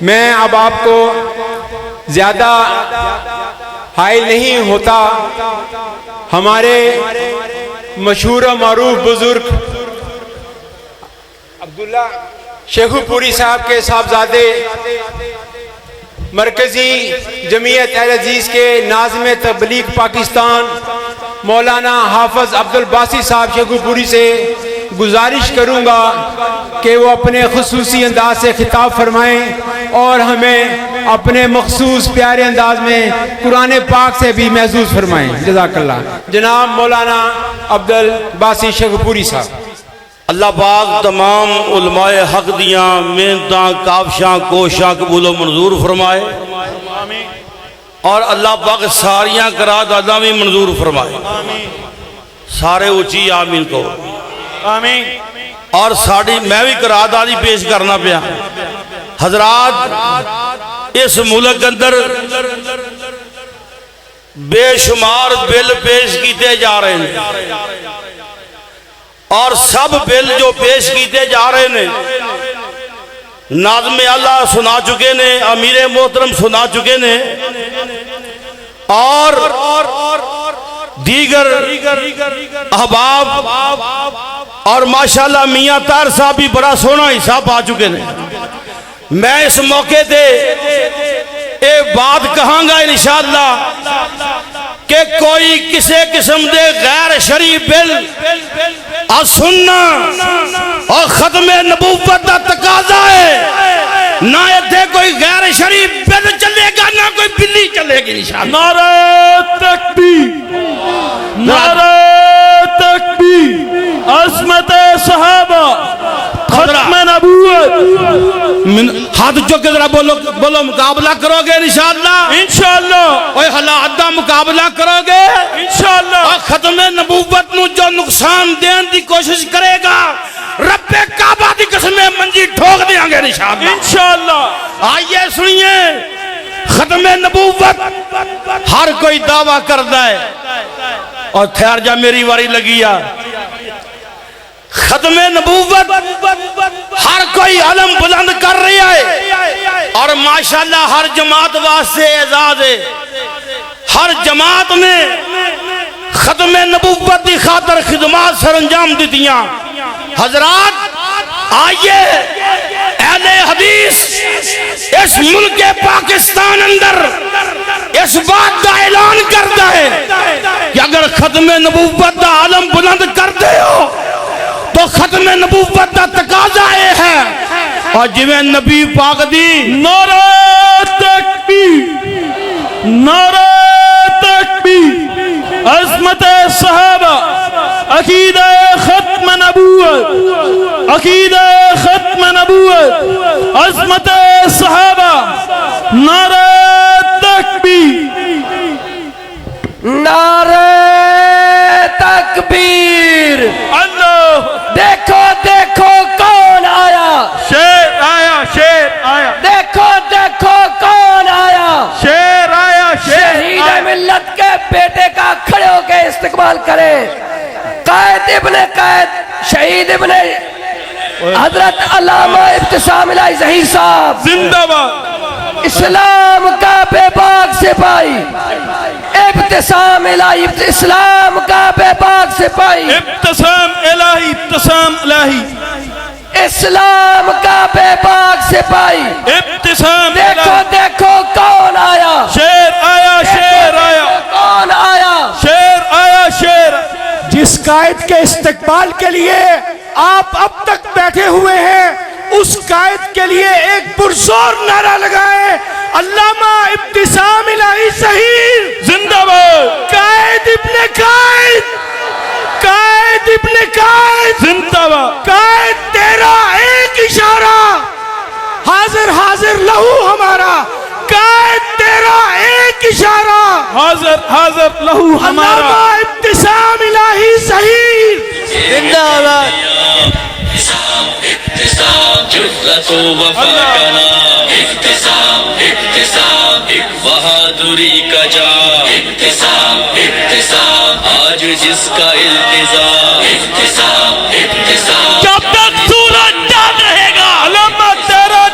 میں اب آپ کو زیادہ حائل نہیں ہوتا، ہمارے مشہور و معروف بزرگ عبداللہ شیخو پوری صاحب کے صاحبزادے مرکزی جمعیت اہل حدیث کے ناظم تبلیغ پاکستان مولانا حافظ عبدالباسی صاحب شیخو پوری سے گزارش کروں گا کہ وہ اپنے خصوصی انداز سے خطاب فرمائیں اور ہمیں اپنے مخصوص پیارے انداز میں قرآن پاک سے بھی محسوس فرمائیں۔ جزاک اللہ۔ جناب مولانا عبدالباسی شیخو پوری صاحب۔ اللہ پاک تمام علماء حق دیاں محنتاں کاوشاں کوشاں قبول و منظور فرمائے، اور اللہ پاک ساریاں قرارداداں بھی منظور فرمائے۔ سارے اونچی آمین کو آمین۔ اور ساڑی میں بھی قراردادی پیش کرنا پیا۔ حضرات اس ملک اندر بے شمار بل پیش کیتے جا رہے ہیں، اور سب بل جو پیش کیتے جا رہے ہیں ناظم اللہ سنا چکے نے، امیر محترم سنا چکے نے، اور دیگر احباب اور ماشاءاللہ میاں طاہر صاحب بھی بڑا سونا حصہ پا چکے نے۔ میں اس موقع تے ایک بات کہاں گا انشاءاللہ کہ کوئی کسی قسم دے غیر شرعی بل اور سننا اور ختم نبوت دا تقاضا ہے، نہ اتھے کوئی غیر شرعی بل چلے گا نہ کوئی بلی چلے گی انشاءاللہ۔ نعرہ تکبیر، نعرہ تکبیر، عظمت صحابہ، ختم نبوت۔ ہاتھ چوکے ذرا بولو مقابلہ کرو گے انشاءاللہ؟ انشاءاللہ۔ اوہ حالات دا مقابلہ کرو گے انشاءاللہ۔ اور ختم نبوت نو جو نقصان دین دی کوشش کرے گا رب کعبہ دی قسم منجی ٹھوک دیاں گے انشاءاللہ۔ انشاءاللہ۔ آئیے سنیے، ختم نبوت ہر کوئی دعویٰ کردہ ہے، اور ٹھہر جا میری واری لگیا۔ ختم نبوت ہر کوئی علم بلند کر رہا ہے، اور ماشاءاللہ ہر جماعت واسطے اعزاز ہے۔ ہر جماعت نے ختم نبوت دی خاطر خدمات سر انجام دیتیاں۔ حضرات آئیے، اہل حدیث اس ملک پاکستان اندر اس بات کا اعلان کرتا ہے کہ اگر ختم نبوت دا علم بلند کرتے ہو تو ختم نبوت دا تقاضا ہے، اور جویں نبی پاک دی نعرہ تکبیر، نعرہ تکبیر، عظمت صحابہ، عقیدہ ختم نبوت، عقیدہ ختم نبوت، عظمت صحابہ، نعرہ تکبیر، نعرہ تکبیر۔ اللہ دیکھو دیکھو کون آیا، شیر آیا، شیر آیا، دیکھو دیکھو کون آیا، شیر آیا، شیر شہید آیا۔ ملت کے بیٹے کا کھڑے ہو کے استقبال کرے۔ قائد ابن قائد شہید ابن حضرت علامہ ابتسام الہی ظہیر صاحب، زندہ باد۔ اسلام کا بے باک سپاہی، ابتسام الہی، اسلام کا بے باک سپاہی، ابتسام الہی، ابتسام الہی، اسلام کا بے باک سپاہی۔ ابتسام دیکھو الہی۔ دیکھو کون آیا، شیر آیا، شیر آیا، کون آیا۔ شیر آیا، شیر۔ جس قائد کے استقبال کے لیے آپ اب تک بیٹھے ہوئے ہیں، اس قائد کے لیے ایک پرزور نعرہ لگائیں، علامہ ابتسام الہی ظہیر زندہ باد۔ قائد ابن قائد، قائد ابن قائد، زندہ باد۔ قائد تیرا ایک اشارہ، حاضر حاضر لہو ہمارا، قائد تیرا ایک اشارہ، حاضر حاضر لہو ہمارا۔ علامہ ابتسام الہی ظہیر زندہ باد۔ اختصام جرأت و وفا کا نام، اختصام اختصام ایک بہادری کا جام، اختصام اختصام آج جس کا التزام، اختصام اختصام جب تک سورج چاند رہے گا، علامہ تیرا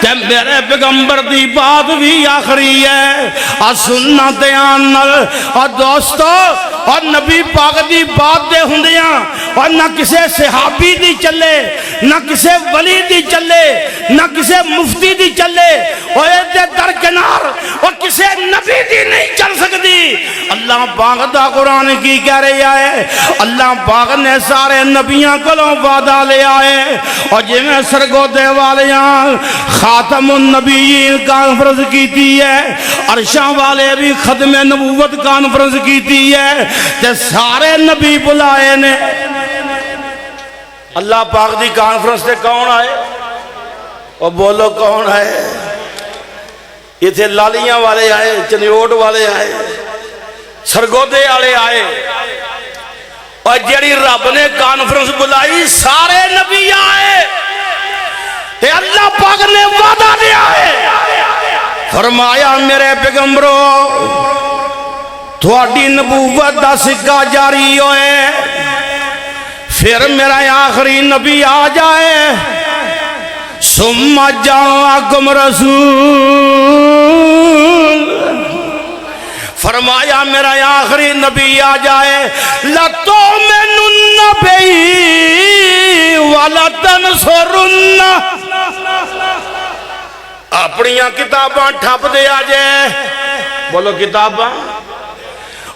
تے میرے پیغمبر دی بات بھی آخری ہے اور سننا دیان نل اور دوستو اور نبی پاک دی بات دے ہندیاں اور نہ کسے صحابی دی چلے نہ کسے ولی دی چلے نہ کسے مفتی دی چلے اور دے درکنار اور کسے نبی دی نہیں چل سکتی اللہ پاک دا قرآن کی کہہ رہی ہے اللہ پاک نے سارے نبیاں کلوں وعدہ لے آئے اور جی میں سرگودے والیاں خاتم النبیین کانفرنس کیتی ہے عرشاں والے بھی ختم نبوت کانفرنس کیتی ہے تے سارے نبی بلائے نے اللہ پاک دی کانفرنس تے کون آئے اور بولو کون آئے یہ تھے لالیاں والے آئے چنیوٹ والے آئے سرگودے والے آئے اور جڑی رب نے کانفرنس بلائی سارے نبی آئے تے اللہ پاک نے وعدہ دیا ہے فرمایا میرے پیغمبرو تھوڑی نبوت دا سکہ جاری ہوئے پھر میرا آخری نبی آ جائے ثم جاءکم رسول فرمایا میرا آخری نبی آ جائے لَتُؤْمِنُنَّ بِهِ وَلَتَنْصُرُنَّ اپنیاں کتاباں ٹھپ دے آ جائے بولو کتاباں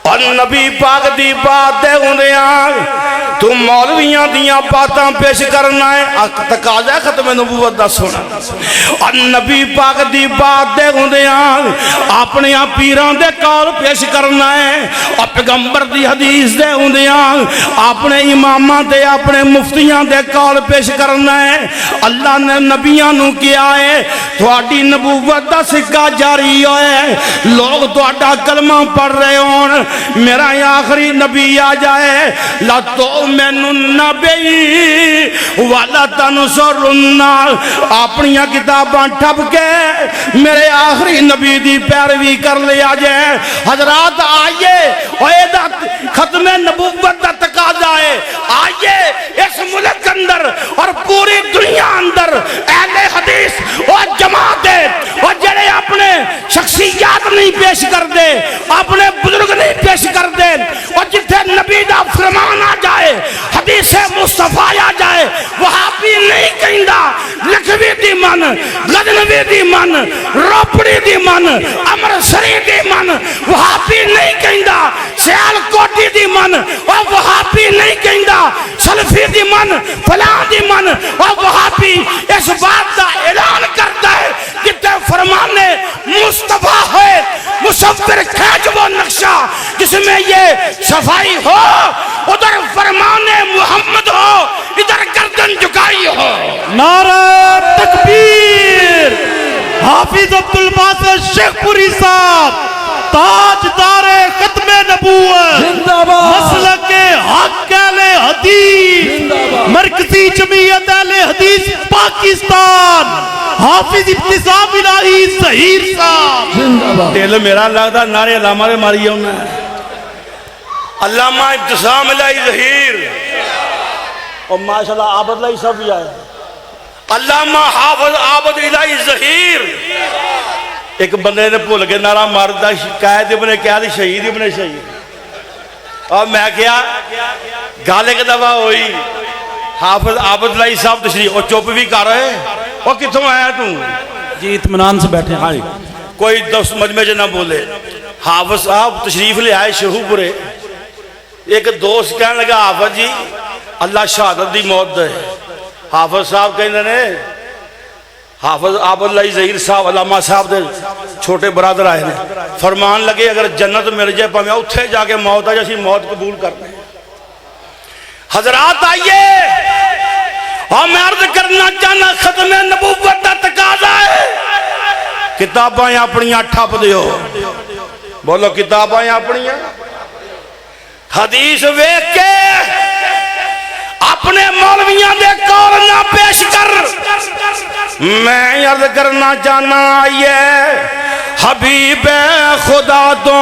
اور نبی پاک دی بات دے ہوندیاں تو مولویاں دیاں باتاں پیش کرنا ہے تقاضا ختم نبوت دا سونا اور نبی پاک دی بات دے ہوندیاں اپنے پیران دے کال پیش کرنا ہے اور پیغمبر دی حدیث دے ہوندیاں اپنے اماماں دے اپنے مفتیاں دے کال پیش کرنا ہے اللہ نے نبیاں نو کیا ہے تھوڑی نبوت دا سکہ جاری ہوئے لوگ تھوڑا کلمہ پڑھ رہے ہون میرا آخری نبی آ جائے لَتُؤْمِنُنَّ بِهِ وَلَتَنْصُرُنَّ اپنیاں کتاباں ٹھپ کے میرے آخری نبی دی پیروی کر لیا جائے حضرات آئیے ختم نبوت دا تقاضا ہے آئیے اس ملک اندر اور پوری دنیا اندر اہل حدیث اور جماعت اور جڑے اپنے شخصیات نہیں پیش کر دے اپنے بزرگ نہیں پیش کر دے اور جتھے نبی دا فرمان آ جائے حدیث مصطفیٰ آ جائے وہابی نہیں کہندا لکھوی دی من غزنوی دی من روپڑی دی من امرسری دی من وہابی نہیں کہندا سیال کوٹی دی من اور وہابی نہیں کہندا سلفی دی من فلان دی من اور وہابی اس بات دا اعلان کرتا ہے جتنے فرمان مصطفیٰ ہے مصور کھینچ وہ نقشہ جس میں یہ صفائی ہو ادھر فرمان محمد ہو ادھر گردن جھکائی ہو نعرہ تکبیر حافظ عبدالباسط شیخ پوری صاحب تاجدار ختم نبوت مسلک حق اہل حدیث مرکزی جمعیت اہل حدیث پاکستان حافظ ابتسام الہی ظہیر صاحب دل میرا لگتا نعرے علامہ نے ماری ہونا ہے علامہ ابتسام الہی ظہیر اور ماشاءاللہ عابد الہی صاحب بھی آئے علامہ حافظ عابد الہی ظہیر ایک بندے نے بھول کے نعرہ ماردا قائد ابن کیا دی شہید ابن شہید اور میں کیا گال ایک دفعہ ہوئی حافظ عابد الہی صاحب تشریف اور چپ بھی کر رہے اور کتوں آیا تو جی اطمینان سے بیٹھے ہاں کوئی دوست مجمع نہ بولے حافظ صاحب تشریف لے آئے شہو پورے ایک دوست کہنے لگا حافظ جی اللہ شہادت دی موت دے حافظ صاحب کہنے نے حافظ عابد الہی ظہیر صاحب علامہ صاحب دے چھوٹے برادر آئے نے فرمان لگے اگر جنت مل جائے پہ میں اتھے جا کے موت آ جیسی موت قبول کرنے حضرات آئیے اور میں عرض کرنا چاہنا ختم نبوت دا تقاضا ہے کتاباں اپنیاں ٹھپ دیو بولو کتاباں اپنیاں حدیث ویکھ کے اپنے مولویاں دے کول نہ پیش کر میں عرض کرنا چاہنا آئیے حبیب خدا تو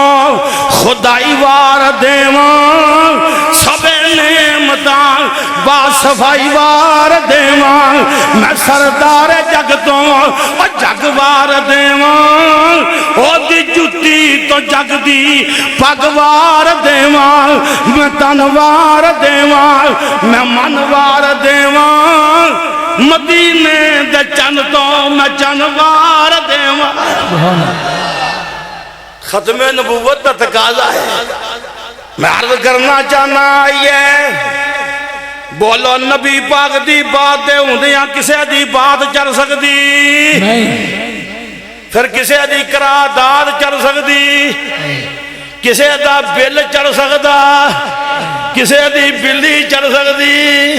خدائی وار دیوان سب نعمتاں با صفائی وار دیواں میں سردار جگ تو او جگ وار دیواں او دی جتی تو جگ دی پگ وار دیواں میں تن وار دیواں میں من وار دیواں مدینے دے چند تو میں چند وار دیواں ختم نبوت کا تقاضا ہے میں عرض کرنا چاہنا آئیے بولو نبی پاک دی بات دے ہوندیاں کسے دی بات چل سکتی پھر کسے دی قرارداد چل سکتی کسے دا بل چل سکتا کسے دی بلی چل سکتی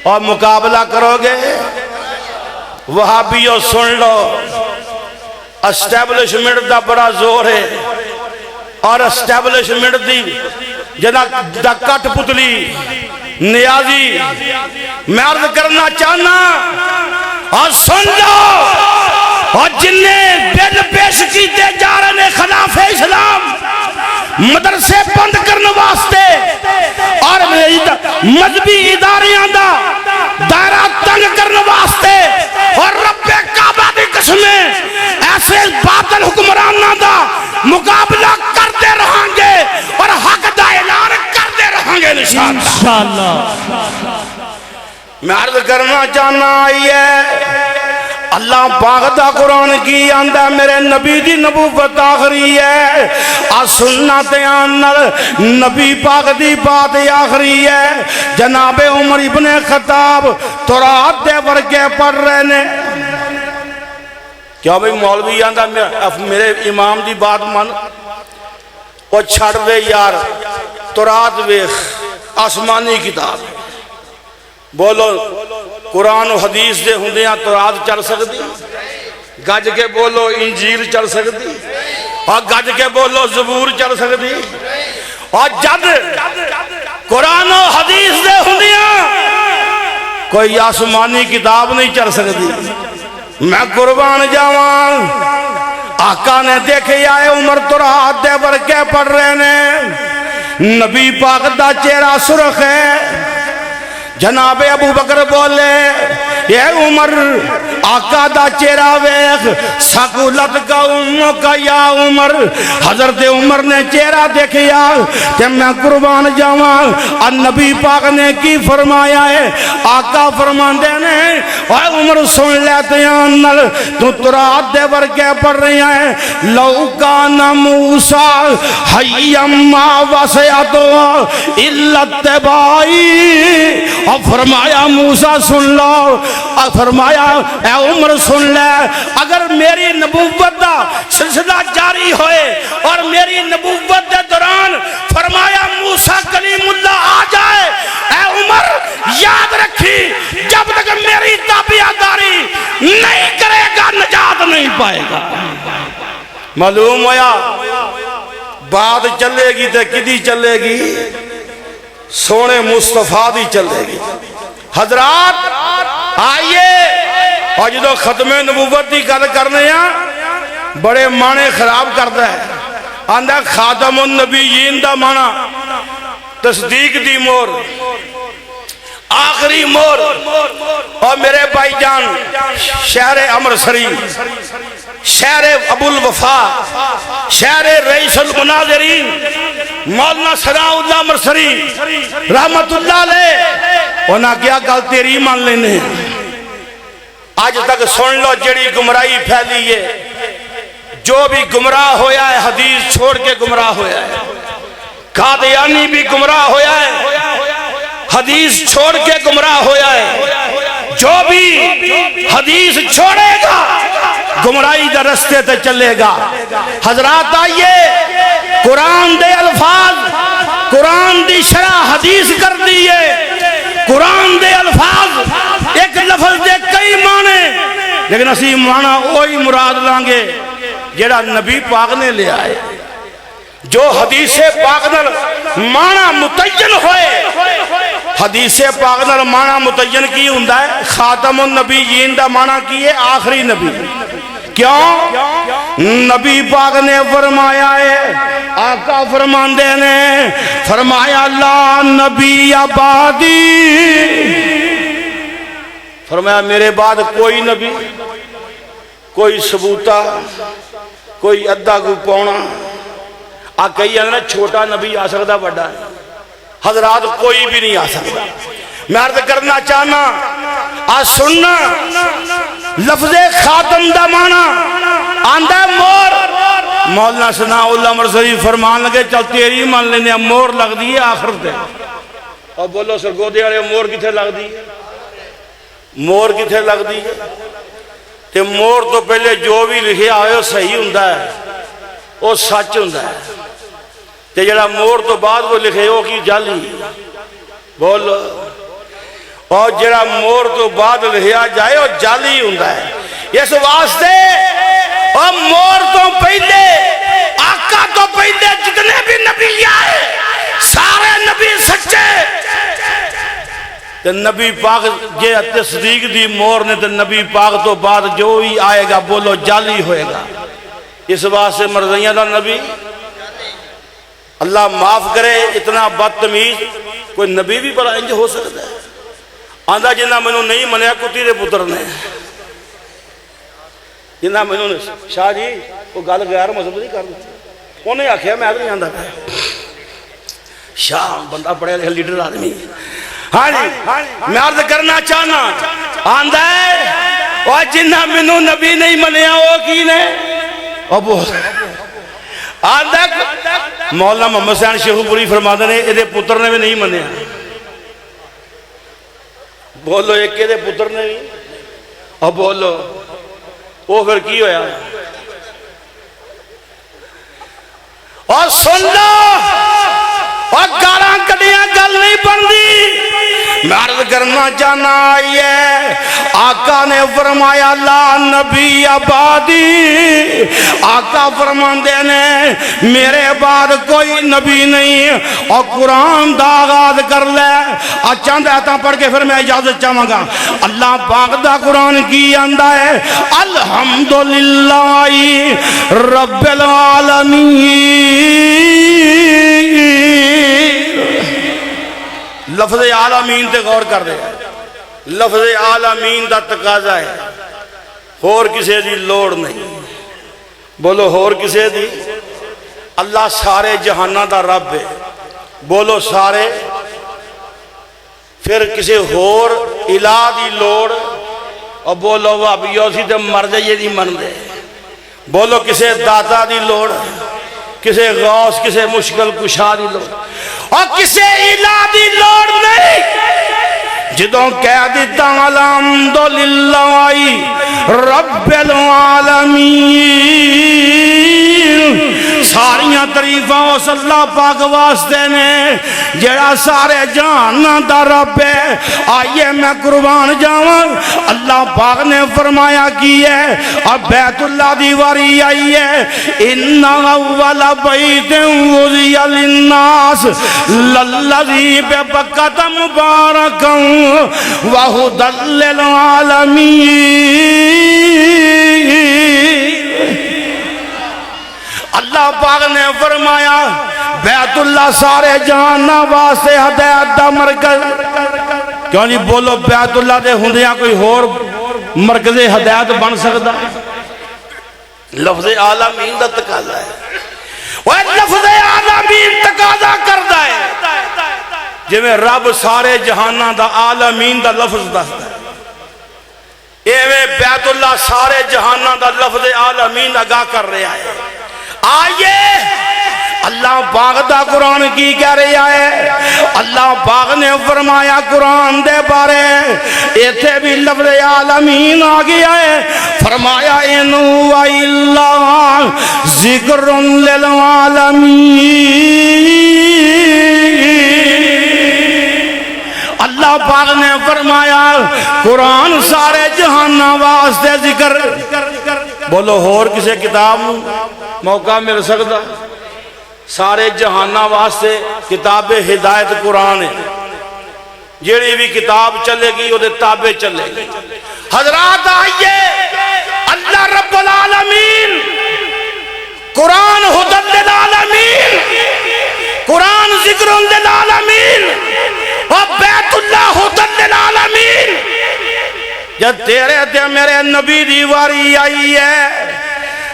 اور مقابلہ کرو گے وہابیوں سن لو اسٹیبلشمنٹ دا بڑا زور ہے اور اسٹیبلشمنٹ دی جنا دا کٹ پتلی نیازی میں عرض کرنا چاہنا اور سن لو اور جنہیں بل پیش کیتے جا رہے ہیں خلاف اسلام مدرسے بند کرنے واسطے اور مذہبی اداریاں دا دائرہ تنگ کرنے واسطے اور رب کعبہ دی قسمیں ایسے باطل حکمرانہ دا مقابلہ کرتے رہیں گے اور حق دا اعلان کرتے رہیں گے انشاءاللہ میں عرض کرنا چاہنا آئیے اللہ پاک دا قرآن کی آندہ میرے نبی دی نبوت آخری ہے سنت آنر نبی پاک دی بات آخری ہے جناب عمر ابن خطاب تورات دے ورگے پڑھ رہے نے کیا بھئی مولوی آندہ میرے امام دی بات من وہ چھڑ دے یار تورات ویخ آسمانی کتاب بولو قرآن و حدیث دے ہوندیاں تورات چل سکتی گج کے بولو انجیل چل سکتی اور گج کے بولو زبور چل سکتی اور جد قرآن و حدیث دے ہوندیاں کوئی آسمانی کتاب نہیں چل سکتی میں قربان جاوان آقا نے دیکھے آئے عمر تورات دے ورگے پڑھ رہے نے نبی پاک دا چہرہ سرخ ہے جناب ابو بکر بولے اے عمر آقا دا چہرہ ویخ سکولت کا امو کا یا عمر حضرت عمر نے چہرہ دیکھیا کہ میں قربان جاواں اور نبی پاک نے کی فرمایا ہے آقا فرمان دینے اے عمر سن لیتے ہیں تو تورات دے ورگے پڑھ رہی ہیں لو کان موسیٰ حیم ما وسعتو الا اتباعی اور فرمایا موسیٰ سن لو اور فرمایا اے عمر سن لے اگر میری نبوت دا سلسلہ جاری ہوئے اور میری نبوت دے دوران فرمایا موسیٰ کلیم اللہ آ جائے اے عمر یاد رکھی جب تک میری تابعداری نہیں کرے گا نجات نہیں پائے گا معلوم ہویا بات چلے گی تو کدی چلے گی سونے مصطفیٰ دی چلے گی حضرات آئیے اور جدو ختم نبوت دی گل کرنے ہیں بڑے معنی خراب کرتا ہے آندہ خاتم النبیین دا معنی تصدیق دی مور آخری مور اور میرے بھائی جان شہر امرسری شہر ابو الوفا شہر رئیس المناظرین مولانا ثناء اللہ امرسری رحمت اللہ علیہ انہاں کیا گل تیری مان لینے آج تک سن لو جڑی گمراہی پھیلی ہے جو بھی گمراہ ہویا ہے حدیث چھوڑ کے گمراہ ہویا ہے قادیانی بھی گمراہ ہویا ہے حدیث چھوڑ کے گمراہ ہویا ہے جو بھی حدیث چھوڑے گا گمراہی در رستے تے چلے گا حضرات آئیے قرآن دے الفاظ قرآن دی شرح حدیث کر دیئے قرآن دے الفاظ ایک لفظ دے کئی معنی لیکن اسی معنی وہی مراد لانگے جڑا نبی پاک نے لے آئے جو حدیث پاک نال معنی متعین ہوئے حدیث پاک نال معنی متعین کی ہوندا ہے خاتم النبیین دا معنی کی ہے آخری نبی کیوں نبی پاک نے فرمایا ہے آقا فرماندے نے فرمایا لا نبی آبادی، فرمایا میرے بعد کوئی نبی، کوئی ثبوتا، کوئی ادھا کوئی پونا، آ کئی ہے نا چھوٹا نبی آ سکتا بڑا نہیں، حضرات کوئی بھی نہیں آ سکتا۔ میں عرض کرنا چاہنا آ سننا لفظ خاتم دا مانا آندہ مور، مولانا ثناء اللہ مرسلی فرمان لگے چل تیری مان لینے مور لگ دی آخر دے، اور بولو سرگودے والے مور کتھے لگ دی، مور کتھے لگ دی، تے مور تو پہلے جو بھی لکھے آئے وہ صحیح ہوندہ ہے، وہ سچ ہوندہ ہے، تے جڑا مور تو بعد وہ لکھے وہ کی جالی، بولو، اور جڑا مور تو بعد لکھیا جائے وہ جالی ہوندہ ہے۔ اس واسطے اور مور تو پہلے آقا تو پہلے جتنے بھی نبی آئے سارے نبی سچے، تے نبی پاک جے تصدیق دی مور نے تے نبی پاک تو بعد جو ہی آئے گا بولو جالی ہوئے گا۔ اس واسطے مرضیاں دا نبی اللہ معاف کرے اتنا بدتمیز کوئی نبی بھی بڑا انج ہو سکتا ہے۔ آندھا جنہ میں نہیں منیا کتی دے پتر نے، جنہ میں نے شاہ جی وہ گل غیر مذہب نہیں کر دی، انہیں آکھیا میں نہیں آندھا پہ شاہ بندہ بڑے لیڈر آدمی۔ ہاں جی میں عرض کرنا چاہنا آندھا ہے اور جنہ میں نبی نہیں منیا وہ کی نے ابو آندھا مولانا محمد حسین شیخو پوری فرماتے نے یہ پتر نے بھی نہیں منیا، بولو ایک یہ پتر نے بھی، اور بولو وہ پھر کی ہویا، اور سن لو اور گاراں کڑیاں گل نہیں بندی۔ میں عرض کرنا چاہنا آئیے آقا نے فرمایا لا نبی آبادی، آقا فرماندے نے میرے بعد کوئی نبی نہیں، اور قرآن دا آغاز کر لے چند آیتاں پڑھ کے پھر میں اجازت چاہوں گا۔ اللہ پاک دا قرآن کی آندہ ہے الحمدللہ رب العالمین، لفظ عالمین تے غور کر دے، لفظ عالمین دا تقاضا ہے، اور کسے دی لوڑ نہیں، بولو اور کسے دی، اللہ سارے جہانہ دا رب ہے، بولو سارے، پھر کسے اور الہ دی لوڑ، اور بولو وہابیوں سی تے مر جائے دی من دے، بولو کسے داتا دی لوڑ، کسے غوث کسے مشکل کشا دی لوڑ، اور کسے الہ دی لوڑ نہیں، جدوں کہہ دیتا الحمدللہ رب العالمین، ساریاں تعریفاں اس اللہ پاک واسطے نے جڑا سارے جہاناں دا رب ہے۔ آئیے میں قربان جاواں، اللہ پاک نے فرمایا کی ہے، اور بیت اللہ دیواری آئی ہے ان اول بیت وضع للناس للذی ببکۃ مبارکا وہدی للعالمین۔ اللہ پاک نے فرمایا بیت اللہ سارے جہانہ واسطے ہدایت دا مرکز، کیوں نہیں بولو بیت اللہ دے ہوندیاں کوئی اور مرکز ہدایت بن سکتا، لفظ عالمین دا تقاضا ہے، وہ لفظ عالمین تقاضا کردا ہے جی میں رب سارے جہانہ دا عالمین دا لفظ دستا ہے، ایویں بیت اللہ سارے جہانہ دا لفظ عالمین اگاہ کر رہا ہے۔ آئیے اللہ پاک دا قرآن کی کہہ رہا ہے، اللہ پاک نے فرمایا قرآن دے بارے ایتھے بھی لفظ عالمین آ گیا ہے، فرمایا ان هو الا ذکر للعالمین۔ اللہ پاک نے فرمایا قرآن سارے جہانہ واسطے ذکر، بولو اور کسے کتاب موقع مل سکتا، سارے جہانہ واسطے کتاب ہدایت قرآن ہے، جیڑی بھی کتاب چلے گی وہ تابع چلے گی۔ حضرات آئیے اللہ رب العالمین قرآن ہدی للعالمین للعالمین اور بیت اللہ ہدن للعالمین. جب تیرے تے میرے نبی دی واری آئی ہے،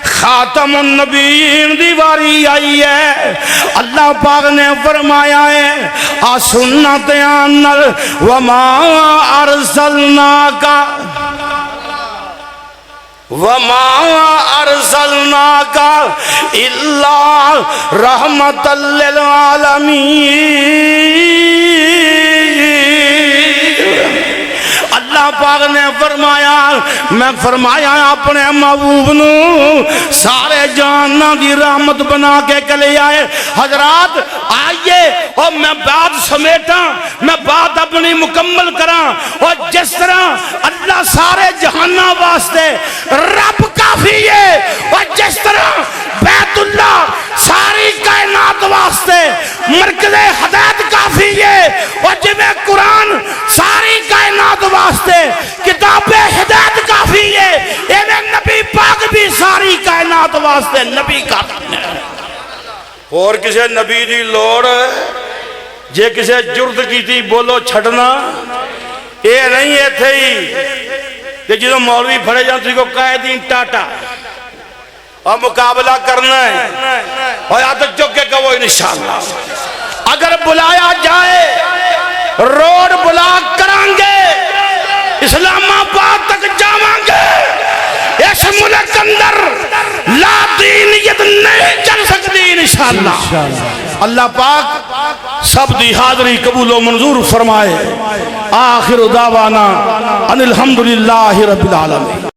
خاتم النبیین دی واری آئی ہے، اللہ پاک نے فرمایا ہے آ سنت انل وما ارسلناک الا رحمت للعالمین. اللہ پاک نے فرمایا، میں فرمایا اپنے محبوب نو سارے جہاناں دی رحمت بنا کے کلے آئے. حضرات آئیے اور میں بات سمیٹاں، میں بات اپنی مکمل کراں. اور جس طرح اللہ سارے جہاناں واسطے رب کافی ہے، اور جس طرح بیت اللہ ساری کائنات واسطے مرکز ہدایت کافی ہے، اور جویں قرآن ساری کائنات واسطے کتاب ہدایت کافی ہے، ایویں نبی پاک بھی ساری کائنات واسطے نبی کافی ہے. اور کسے نبی دی لوڑ جے کسے جرد کی تھی بولو چھڑنا اے نہیں ہے تھی کہ جدو مولوی پھڑے جان تھی کو قائدین ٹاٹا اور مقابلہ کرنا ہے اور یا تو چکے کہ وہ انشاءاللہ اگر بلایا جائے روڈ بلاک کرانگے، اسلام آباد تک جاوانگے. اس ملک اندر لا دینیت نہیں چل سکتی انشاءاللہ. اللہ پاک سب دی حاضری قبول و منظور فرمائے. آخر دعوانا ان الحمدللہ رب العالمین.